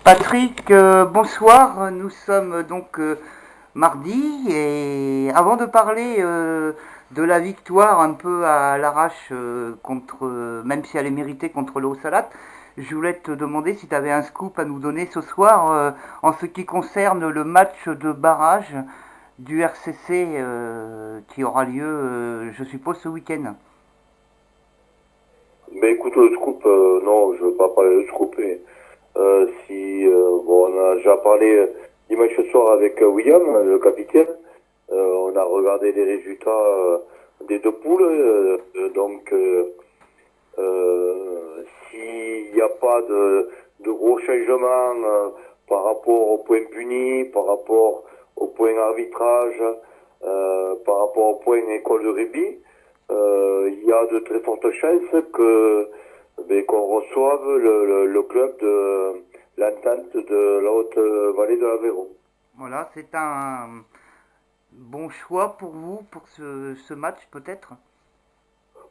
Patrick, bonsoir. Nous sommes donc mardi et avant de parler de la victoire un peu à l'arrache même si elle est méritée contre le Haut-Salat, je voulais te demander si tu avais un scoop à nous donner ce soir en ce qui concerne le match de barrage du RCC qui aura lieu, je suppose, ce week-end. Ben écoute, le scoop, non, je veux pas parler de scoop. Mais, bon, on a déjà parlé dimanche soir avec William, le capitaine. On a regardé les résultats des deux poules. S'il n'y a pas de gros changements par rapport aux points punis, par rapport aux points arbitrage, par rapport aux points école de rugby, il y a de très fortes chances qu'on reçoive le club de l'entente de la Haute-Vallée de l'Aveyron. Voilà, c'est un bon choix pour vous pour ce match peut-être.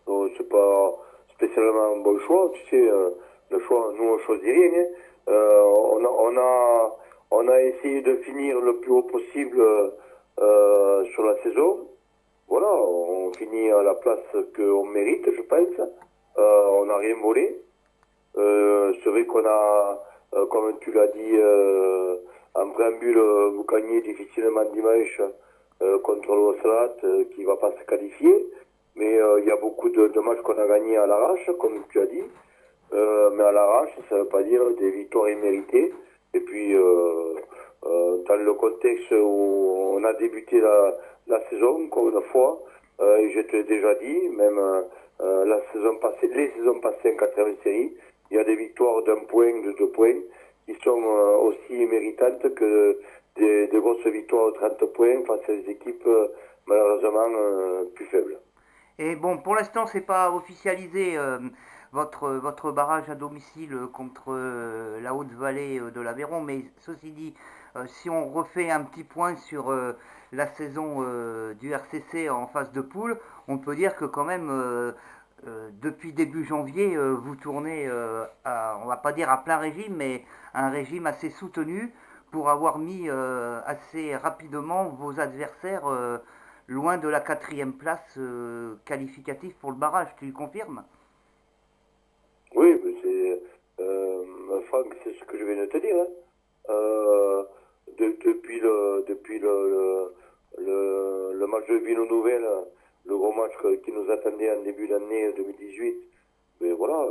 Donc c'est pas spécialement un bon choix, tu sais, le choix, nous on choisit rien. Hein. On a essayé de finir le plus haut possible sur la saison. Voilà, on finit à la place qu'on mérite, je pense. On n'a rien volé. C'est vrai qu'on a, comme tu l'as dit en préambule, vous gagnez difficilement dimanche contre le Wassalat qui ne va pas se qualifier. Mais il y a beaucoup de matchs qu'on a gagnés à l'arrache, comme tu as dit. Mais à l'arrache, ça ne veut pas dire des victoires imméritées. Et puis, dans le contexte où on a débuté la saison, encore une fois, et je te l'ai déjà dit, même la saison passée, les saisons passées en quatrième série, il y a des victoires d'un point, de 2 points, qui sont aussi méritantes que des grosses victoires de 30 points face à des équipes malheureusement plus faibles. Et bon, pour l'instant, c'est pas officialisé votre barrage à domicile contre la Haute-Vallée de l'Aveyron, mais ceci dit, si on refait un petit point sur la saison du RCC en phase de poule, on peut dire que quand même, depuis début janvier, vous tournez, on va pas dire à plein régime, mais à un régime assez soutenu pour avoir mis assez rapidement vos adversaires loin de la quatrième place qualificative pour le barrage. Tu le confirmes? Oui, mais c'est Franck, c'est ce que je viens de te dire. Hein. Depuis le match de Vino Nouvelle, le gros match qui nous attendait en début d'année 2018, mais voilà,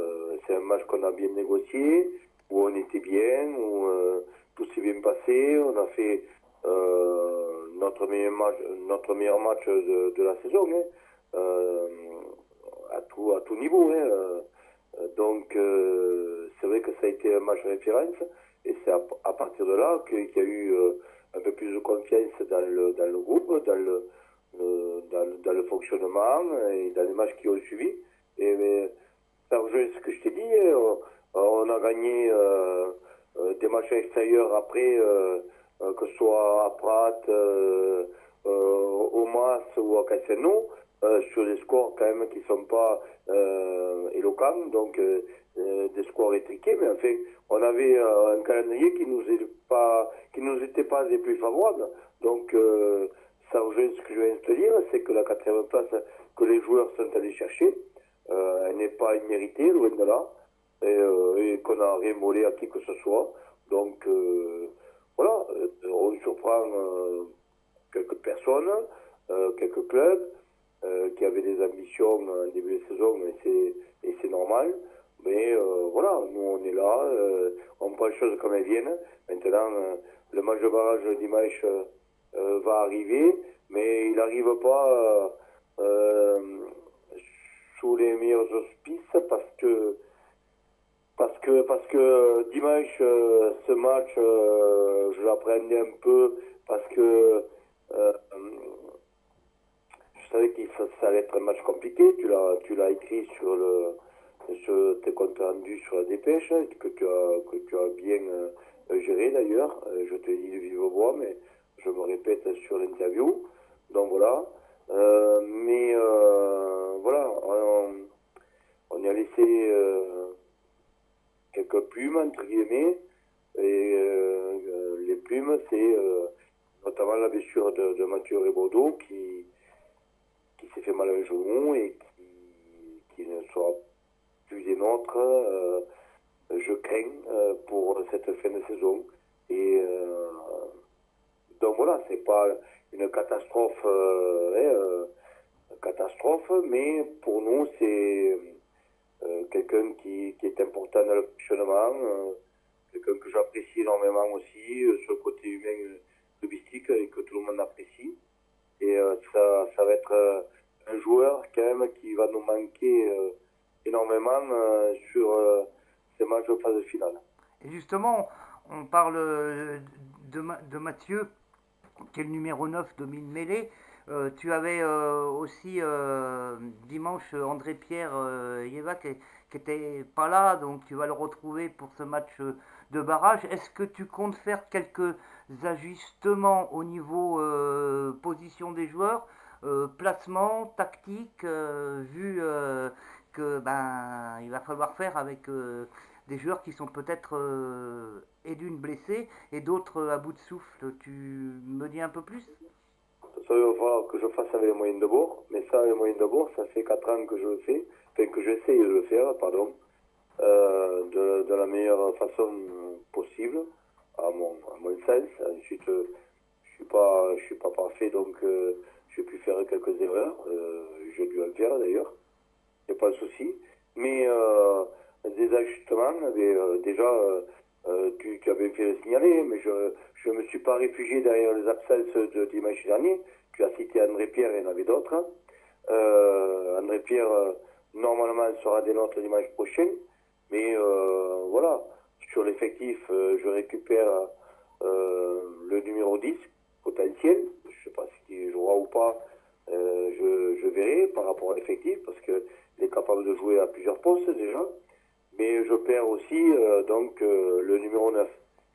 c'est un match qu'on a bien négocié, où on était bien, où tout s'est bien passé, on a fait notre meilleur match de la saison, hein, euh, à tout niveau. Hein, c'est vrai que ça a été un match référence et c'est à partir de là qu'il y a eu un peu plus de confiance dans le groupe, dans le fonctionnement et dans les matchs qui ont suivi. Et mais, ça rejoint ce que je t'ai dit, on a gagné des matchs extérieurs après, que ce soit à Prat, au Mas ou à Castelnau, sur des scores quand même qui ne sont pas éloquents, donc des scores étriqués, mais en fait, on avait un calendrier qui nous était pas des plus favorables. Donc, ça rejoint ce que je viens de te dire, c'est que la quatrième place que les joueurs sont allés chercher, elle n'est pas imméritée, loin de là, et qu'on n'a rien volé à qui que ce soit. Donc, voilà, on surprend quelques personnes, quelques clubs qui avaient des ambitions en début de saison, et c'est normal. Mais voilà, nous on est là, on prend les choses comme elles viennent. Maintenant, le match de barrage dimanche va arriver, mais il n'arrive pas sous les meilleurs auspices parce que dimanche, ce match, je l'appréhendais un peu parce que euh, je savais que ça allait être un match compliqué. Tu l'as écrit sur tes comptes rendus sur la dépêche, que tu as bien géré d'ailleurs. Je te l'ai dit de vive voix, mais je me répète sur l'interview. Donc voilà. Voilà, on y a laissé quelques plumes, entre guillemets, et problème, c'est notamment la blessure de Mathieu Rebaudot qui s'est fait mal à un genou et qui ne sera plus des nôtres, je crains, pour cette fin de saison. Et donc voilà, c'est pas une catastrophe, mais pour nous, c'est quelqu'un qui est important dans le fonctionnement, quelqu'un que j'apprécie énormément aussi, sur le côté humain clubistique et que tout le monde apprécie. Et ça va être un joueur quand même qui va nous manquer énormément sur ces matchs de phase finale. Et justement, on parle de Mathieu, qui est le numéro 9 de Mine Mêlée. Tu avais aussi dimanche André-Pierre Yeva qui n'était pas là, donc tu vas le retrouver pour ce match de barrage. Est-ce que tu comptes faire quelques ajustements au niveau position des joueurs, placement, tactique, vu que il va falloir faire avec des joueurs qui sont peut-être et d'une blessée et d'autres à bout de souffle. Tu me dis un peu plus? Ça, il va falloir que je fasse avec les moyens de bord, mais ça, les moyens de bord, ça fait 4 ans que je le fais, enfin que j'essaye de le faire, pardon, de la meilleure façon possible, à mon sens. Ensuite, je suis pas parfait, donc j'ai pu faire quelques erreurs, j'ai dû en faire d'ailleurs, c'est pas un souci, mais des ajustements, déjà, tu as bien fait le signaler, mais je ne me suis pas réfugié derrière les absences de dimanche dernier. Tu as cité André Pierre, il y en avait d'autres. André Pierre, normalement, sera des nôtres dimanche prochain. Mais voilà, sur l'effectif, je récupère le numéro 10 potentiel. Je ne sais pas s'il jouera ou pas, je verrai par rapport à l'effectif, parce qu'il est capable de jouer à plusieurs postes déjà. Mais je perds aussi donc le numéro 9.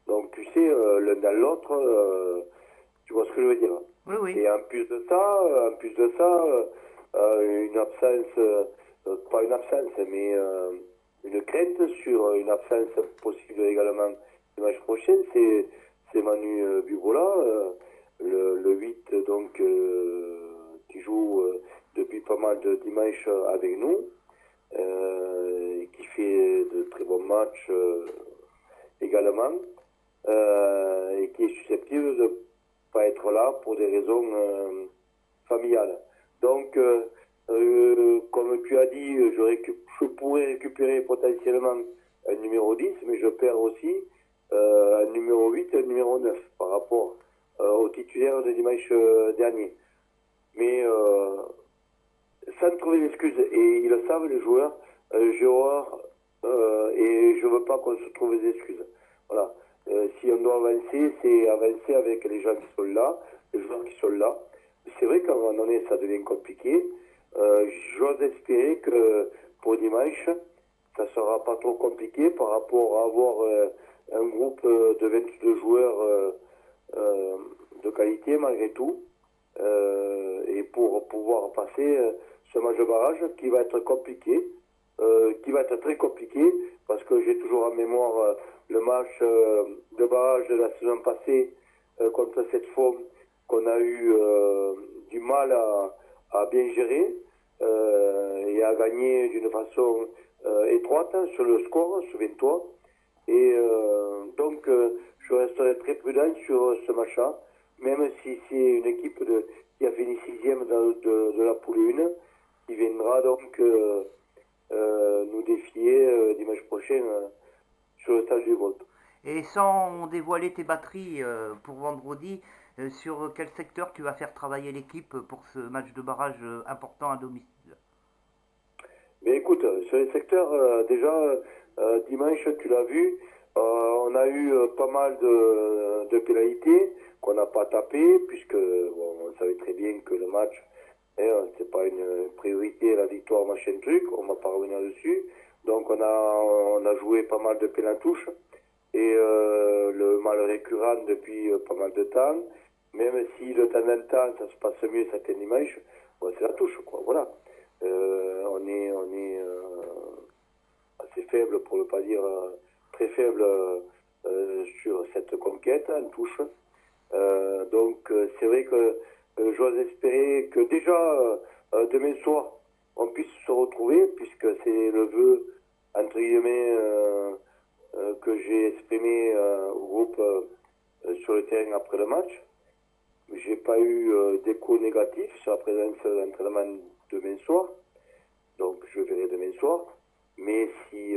Donc tu sais, l'un dans l'autre, tu vois ce que je veux dire. Oui, oui. Et en plus de ça, une absence, pas une absence, mais une crainte sur une absence possible également dimanche prochain, c'est Manu Bubola, le 8 donc qui joue depuis pas mal de dimanches avec nous. Qui fait de très bons matchs également, et qui est susceptible de ne pas être là pour des raisons familiales. Donc, comme tu as dit, je pourrais récupérer potentiellement un numéro 10, mais je perds aussi un numéro 8 et un numéro 9 par rapport au titulaire de dimanche dernier. Mais sans trouver d'excuses, et ils le savent les joueurs, et je veux pas qu'on se trouve des excuses. Voilà. Si on doit avancer, c'est avancer avec les gens qui sont là, les joueurs qui sont là. C'est vrai qu'à un moment donné, ça devient compliqué. J'ose espérer que pour dimanche, ça sera pas trop compliqué par rapport à avoir un groupe de 22 joueurs de qualité malgré tout, et pour pouvoir passer ce match de barrage qui va être compliqué, qui va être très compliqué, parce que j'ai toujours en mémoire le match de barrage de la saison passée contre cette forme qu'on a eu du mal à bien gérer et à gagner d'une façon étroite sur le score, souviens-toi. Et donc je resterai très prudent sur ce match-là, même si c'est une équipe qui a fini 6e de la poule 1, qui viendra donc nous défier dimanche prochain sur le stade du vote. Et sans dévoiler tes batteries pour vendredi, sur quel secteur tu vas faire travailler l'équipe pour ce match de barrage important à domicile? Mais écoute, sur les secteurs, déjà, dimanche, tu l'as vu, on a eu pas mal de pénalités qu'on n'a pas tapées, puisque bon, on savait très bien que le match, c'est pas une priorité, la victoire, machin truc, on va pas revenir dessus. Donc on a joué pas mal de pénaltouches, et le mal récurrent depuis pas mal de temps, même si de temps en temps ça se passe mieux certains dimanches, bon, c'est la touche, quoi, voilà. On est assez faible, pour ne pas dire très faible sur cette conquête en touche. Donc c'est vrai que j'ose espérer que déjà demain soir on puisse se retrouver, puisque c'est le vœu entre guillemets que j'ai exprimé au groupe sur le terrain après le match. J'ai pas eu d'écho négatif sur la présence de l'entraînement demain soir, donc je verrai demain soir. Mais si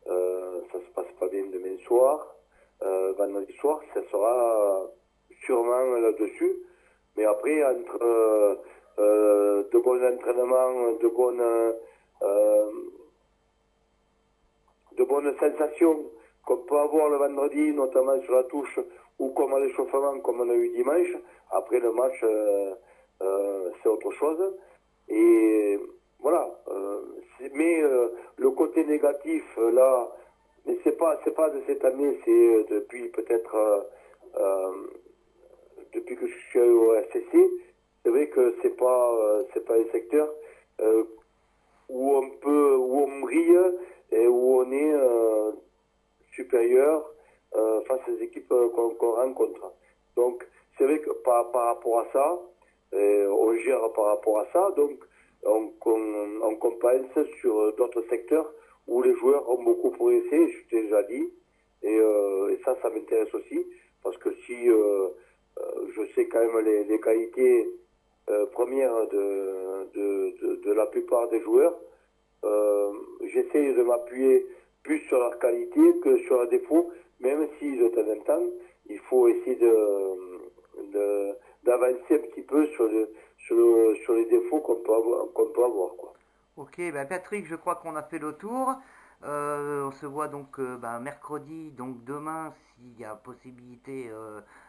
ça se passe pas bien demain soir, vendredi soir, ça sera sûrement là-dessus. Mais après, entre de bons entraînements, de bonnes sensations qu'on peut avoir le vendredi, notamment sur la touche, ou comme à l'échauffement, comme on a eu dimanche, après le match, c'est autre chose. Et voilà. Mais le côté négatif, là, mais c'est pas de cette année, c'est depuis peut-être depuis que je suis au RCC. C'est vrai que c'est pas un secteur où on brille et où on est supérieur face aux équipes qu'on rencontre. Donc c'est vrai que par rapport à ça, on gère par rapport à ça, donc on compense sur d'autres secteurs où les joueurs ont beaucoup progressé, je t'ai déjà dit, et ça m'intéresse aussi, parce que si je sais quand même les qualités premières de la plupart des joueurs, j'essaie de m'appuyer plus sur leur qualité que sur leurs défauts, même si de temps en temps, il faut essayer d'avancer un petit peu sur les défauts qu'on peut avoir, quoi. Ok, ben Patrick, je crois qu'on a fait le tour. On se voit donc mercredi, donc demain, s'il y a possibilité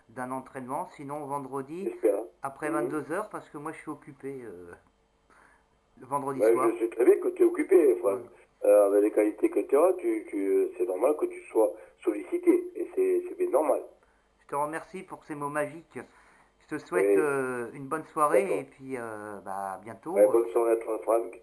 d'un entraînement. Sinon, vendredi, J'espère. après 22 h, parce que moi je suis occupé le vendredi Ben, soir. je sais très bien que tu es occupé, Franck. Voilà. Avec les qualités que tu as, c'est normal que tu sois sollicité. Et c'est bien normal. Je te remercie pour ces mots magiques. Je te souhaite Oui, une bonne soirée d'accord. et puis à bientôt. Ouais, bonne soirée à toi, Franck.